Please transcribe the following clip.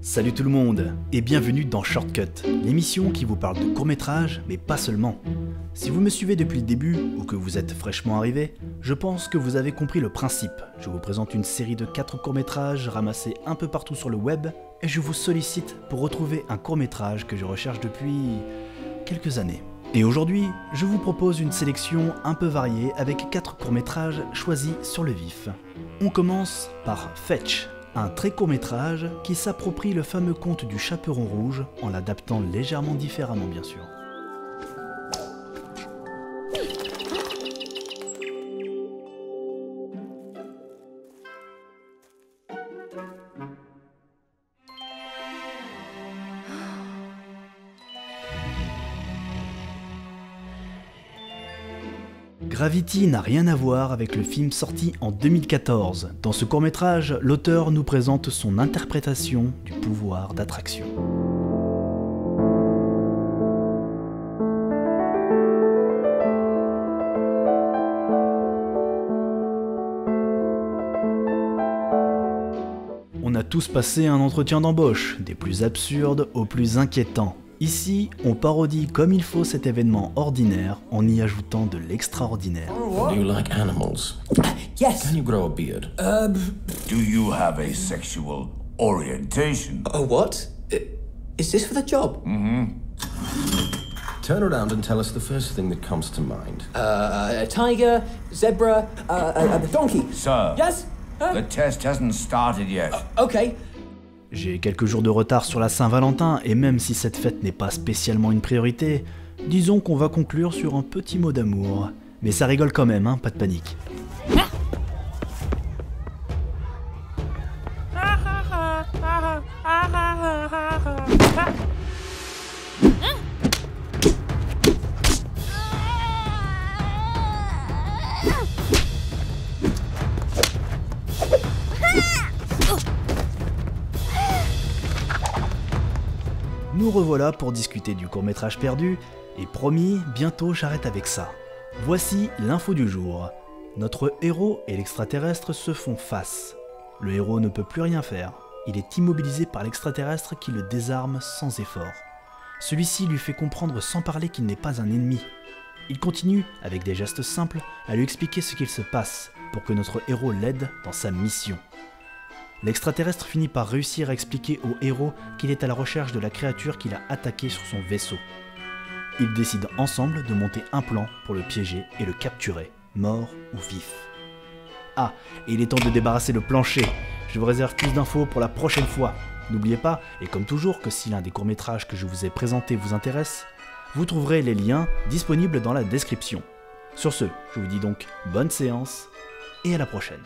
Salut tout le monde et bienvenue dans Shortcut, l'émission qui vous parle de courts-métrages, mais pas seulement. Si vous me suivez depuis le début ou que vous êtes fraîchement arrivé, je pense que vous avez compris le principe. Je vous présente une série de 4 courts-métrages ramassés un peu partout sur le web et je vous sollicite pour retrouver un court-métrage que je recherche depuis quelques années. Et aujourd'hui, je vous propose une sélection un peu variée avec 4 courts-métrages choisis sur le vif. On commence par Fetch, un très court métrage qui s'approprie le fameux conte du chaperon rouge en l'adaptant légèrement différemment bien sûr. Gravity n'a rien à voir avec le film sorti en 2014. Dans ce court-métrage, l'auteur nous présente son interprétation du pouvoir d'attraction. On a tous passé un entretien d'embauche, des plus absurdes aux plus inquiétants. Ici, on parodie comme il faut cet événement ordinaire en y ajoutant de l'extraordinaire. Do you like animals? Yes. Can you grow a beard? Do you have a sexual orientation? What? Is this for the job? Turn around and tell us the first thing that comes to mind. A tiger, zebra, a donkey. Sir, Yes? the test hasn't started yet. Okay. J'ai quelques jours de retard sur la Saint-Valentin et même si cette fête n'est pas spécialement une priorité, disons qu'on va conclure sur un petit mot d'amour. Mais ça rigole quand même, hein, pas de panique. Nous revoilà pour discuter du court-métrage perdu, et promis, bientôt j'arrête avec ça. Voici l'info du jour. Notre héros et l'extraterrestre se font face. Le héros ne peut plus rien faire, il est immobilisé par l'extraterrestre qui le désarme sans effort. Celui-ci lui fait comprendre sans parler qu'il n'est pas un ennemi. Il continue, avec des gestes simples, à lui expliquer ce qu'il se passe, pour que notre héros l'aide dans sa mission. L'extraterrestre finit par réussir à expliquer au héros qu'il est à la recherche de la créature qu'il a attaquée sur son vaisseau. Ils décident ensemble de monter un plan pour le piéger et le capturer, mort ou vif. Ah, et il est temps de débarrasser le plancher. Je vous réserve plus d'infos pour la prochaine fois. N'oubliez pas, et comme toujours, que si l'un des courts-métrages que je vous ai présentés vous intéresse, vous trouverez les liens disponibles dans la description. Sur ce, je vous dis donc bonne séance et à la prochaine.